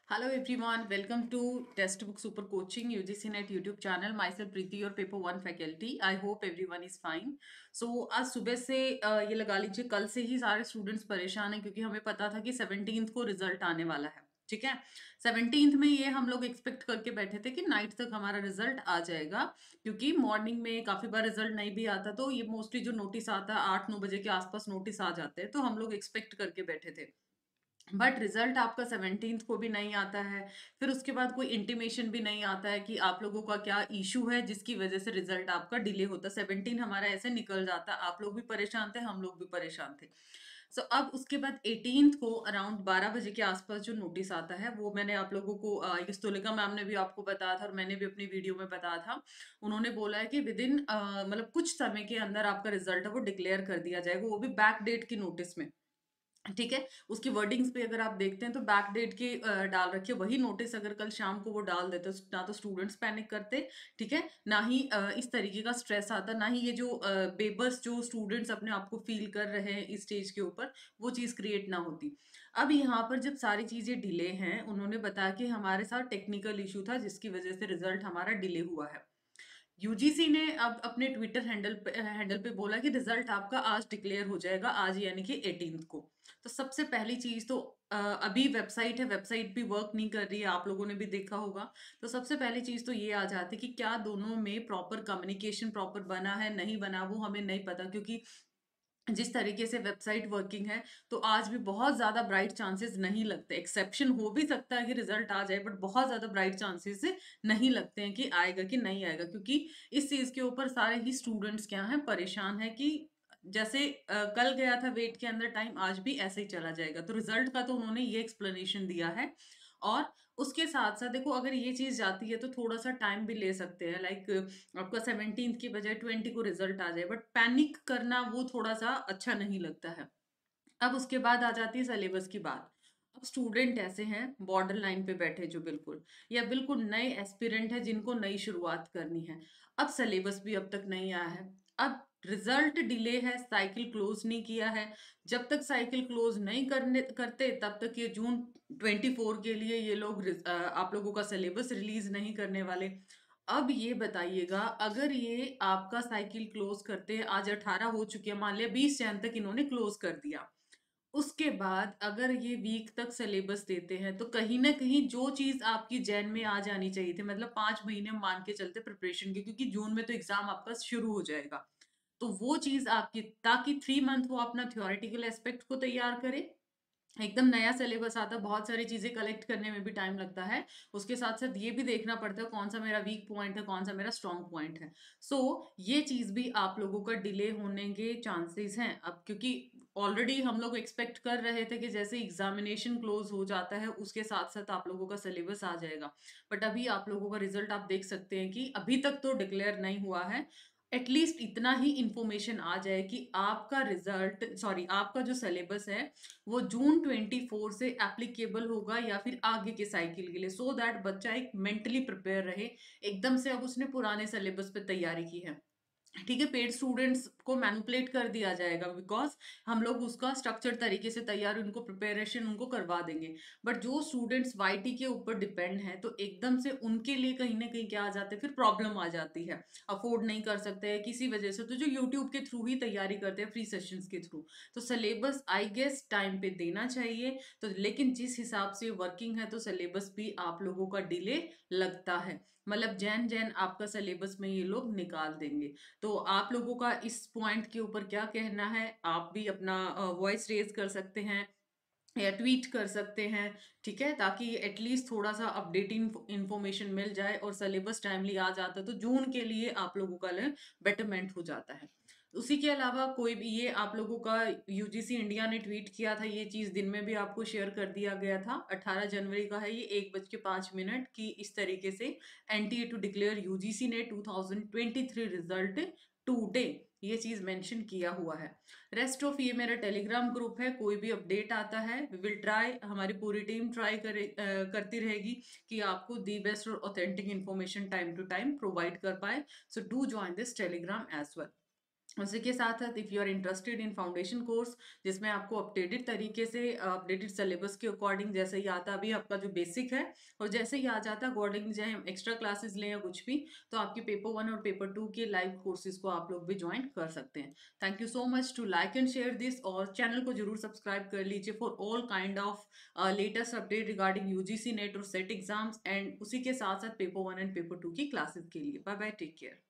Hello everyone, welcome to Textbook Super Coaching UGC Net YouTube channel. Myself Preeti, your paper 1 faculty. I hope everyone is fine. So आज सुबह से ये लगा लीजिए कल से ही सारे स्टूडेंट्स परेशान हैं क्योंकि हमें पता था कि 17th को रिजल्ट आने वाला है। ठीक है, 17th में ये हम लोग एक्सपेक्ट करके बैठे थे कि नाइट तक हमारा रिजल्ट आ जाएगा, क्योंकि मॉर्निंग में काफी बार रिजल्ट नहीं भी आता, तो ये मोस्टली जो नोटिस आता है 8-9 बजे के आसपास नोटिस आ जाते हैं, तो हम लोग एक्सपेक्ट करके बैठे थे। बट रिजल्ट आपका 17th को भी नहीं आता है। फिर उसके बाद कोई इंटीमेशन भी नहीं आता है कि आप लोगों का क्या इशू है जिसकी वजह से रिजल्ट आपका डिले होता। 17 हमारा ऐसे निकल जाता, आप लोग भी परेशान थे, हम लोग भी परेशान थे। अब उसके बाद 18th को अराउंड 12 बजे के आसपास जो नोटिस आता है, वो मैंने आप लोगों को यस्तुलिका मैम ने भी आपको बताया था और मैंने भी अपनी वीडियो में बताया था। उन्होंने बोला है कि विद इन मतलब कुछ समय के अंदर आपका रिजल्ट है वो डिक्लेयर कर दिया जाएगा, वो भी बैक डेट की नोटिस में। ठीक है, उसकी वर्डिंग्स पे अगर आप देखते हैं तो बैक डेट के डाल रखे, वही नोटिस अगर कल शाम को वो डाल देते ना तो स्टूडेंट्स पैनिक करते, ठीक है, ना ही इस तरीके का स्ट्रेस आता, ना ही ये जो बेबस जो स्टूडेंट्स अपने आप को फील कर रहे हैं इस स्टेज के ऊपर, वो चीज क्रिएट ना होती। अब यहाँ पर जब सारी चीजें डिले हैं, उन्होंने बताया कि हमारे साथ टेक्निकल इशू था जिसकी वजह से रिजल्ट हमारा डिले हुआ है। यूजीसी ने अब अपने ट्विटर हैंडल पे बोला कि रिजल्ट आपका आज डिक्लेयर हो जाएगा, आज यानी कि 18th को। तो सबसे पहली चीज तो अभी वेबसाइट है, वेबसाइट भी वर्क नहीं कर रही है, आप लोगों ने भी देखा होगा। तो सबसे पहली चीज तो ये आ जाती कि क्या दोनों में प्रॉपर कम्युनिकेशन प्रॉपर बना है नहीं बना, वो हमें नहीं पता, क्योंकि जिस तरीके से वेबसाइट वर्किंग है, तो आज भी बहुत ज्यादा ब्राइट चांसेस नहीं लगते। एक्सेप्शन हो भी सकता है कि रिजल्ट आ जाए, बट बहुत ज्यादा ब्राइट चांसेस नहीं लगते हैं कि आएगा कि नहीं आएगा, क्योंकि इस चीज के ऊपर सारे ही स्टूडेंट्स क्या हैं, परेशान है कि जैसे कल गया था वेट के अंदर टाइम, आज भी ऐसे ही चला जाएगा। तो रिजल्ट का तो उन्होंने ये एक्सप्लेनेशन दिया है। और उसके साथ साथ देखो, अगर ये चीज जाती है तो थोड़ा सा टाइम भी ले सकते हैं, लाइक आपका 17th की बजाय 20 को रिजल्ट आ जाए, बट पैनिक करना वो थोड़ा सा अच्छा नहीं लगता है। अब उसके बाद आ जाती है सिलेबस की बात। अब स्टूडेंट ऐसे हैं बॉर्डर लाइन पे बैठे जो बिल्कुल या बिल्कुल नए एस्पिरेंट है जिनको नई शुरुआत करनी है। अब सिलेबस भी अब तक नहीं आया है। अब रिजल्ट डिले है, साइकिल क्लोज नहीं किया है। जब तक साइकिल क्लोज नहीं करते तब तक ये जून 24 के लिए ये लोग आप लोगों का सिलेबस रिलीज नहीं करने वाले। अब ये बताइएगा, अगर ये आपका साइकिल क्लोज करते हैं, आज 18 हो चुके हैं, मान लिया 20 जैन तक इन्होंने क्लोज कर दिया, उसके बाद अगर ये वीक तक सिलेबस देते हैं, तो कहीं ना कहीं जो चीज आपकी जैन में आ जानी चाहिए थी, मतलब 5 महीने मान के चलते प्रिपरेशन के, क्योंकि जून में तो एग्जाम आपका शुरू हो जाएगा, तो वो चीज आपकी, ताकि 3 मंथ वो अपना थ्योरेटिकल एस्पेक्ट को तैयार करे। एकदम नया सिलेबस आता है, बहुत सारी चीजें कलेक्ट करने में भी टाइम लगता है। उसके साथ साथ ये भी देखना पड़ता है कौन सा मेरा वीक पॉइंट है, कौन सा मेरा स्ट्रॉन्ग पॉइंट है। सो ये चीज भी आप लोगों का डिले होने के चांसेस हैं अब, क्योंकि ऑलरेडी हम लोग एक्सपेक्ट कर रहे थे कि जैसे एग्जामिनेशन क्लोज हो जाता है उसके साथ साथ आप लोगों का सिलेबस आ जाएगा। बट अभी आप लोगों का रिजल्ट आप देख सकते हैं कि अभी तक तो डिक्लेयर नहीं हुआ है। एटलीस्ट इतना ही इंफॉर्मेशन आ जाए कि आपका रिजल्ट, सॉरी, आपका जो सिलेबस है वो जून 24 से एप्लीकेबल होगा या फिर आगे के साइकिल के लिए, सो दैट बच्चा एक मेंटली प्रिपेयर रहे। एकदम से अब उसने पुराने सिलेबस पे तैयारी की है, ठीक है, पेड स्टूडेंट्स को मैनिपुलेट कर दिया जाएगा, बिकॉज हम लोग उसका स्ट्रक्चर तरीके से तैयार उनको प्रिपरेशन उनको करवा देंगे। बट जो स्टूडेंट्स वाईटी के ऊपर डिपेंड है, तो एकदम से उनके लिए कहीं ना कहीं क्या आ जाते हैं, फिर प्रॉब्लम आ जाती है। अफोर्ड नहीं कर सकते हैं किसी वजह से, तो जो यूट्यूब के थ्रू ही तैयारी करते हैं फ्री सेशंस के थ्रू, तो सिलेबस आई गेस टाइम पे देना चाहिए। तो लेकिन जिस हिसाब से वर्किंग है, तो सिलेबस भी आप लोगों का डिले लगता है, मतलब जैन जैन आपका सिलेबस में ये लोग निकाल देंगे। तो आप लोगों का इस पॉइंट के ऊपर क्या कहना है, आप भी अपना वॉइस रेज कर सकते हैं या ट्वीट कर सकते हैं, ठीक है, ताकि एटलीस्ट थोड़ा सा अपडेटिंग इंफॉर्मेशन मिल जाए और सिलेबस टाइमली आ जाता है, तो जून के लिए आप लोगों का बेटरमेंट हो जाता है। उसी के अलावा कोई भी, ये आप लोगों का यूजीसी इंडिया ने ट्वीट किया था, ये चीज दिन में भी आपको शेयर कर दिया गया था, 18 जनवरी का है ये, 1:05 की इस तरीके से एनटीए टू डिक्लेयर यूजीसी ने 2023 रिजल्ट टुडे, ये चीज मेंशन किया हुआ है। रेस्ट ऑफ ये मेरा टेलीग्राम ग्रुप है, कोई भी अपडेट आता है वी विल ट्राई, हमारी पूरी टीम ट्राई करती रहेगी कि आपको दी बेस्ट और authentic information time to time provide कर पाए। So do join this Telegram as well. उसी के साथ साथ if you are interested in foundation course, जिसमें आपको अपडेटेड तरीके से अपडेटेड सिलेबस के अकॉर्डिंग जैसे ही आता है, अभी आपका जो बेसिक है और जैसे ही आ जाता है अकॉर्डिंग, चाहे हम एक्स्ट्रा क्लासेस लें या कुछ भी, तो आपके पेपर 1 और पेपर 2 के लाइव कोर्सेज को आप लोग भी ज्वाइन कर सकते हैं। Thank you so much to like and share this, और चैनल को जरूर सब्सक्राइब कर लीजिए for all kind of latest update regarding UGC NET और सेट एग्जाम्स, एंड उसी के साथ साथ पेपर 1 एंड पेपर 2 की क्लासेस के लिए। Bye bye, take care.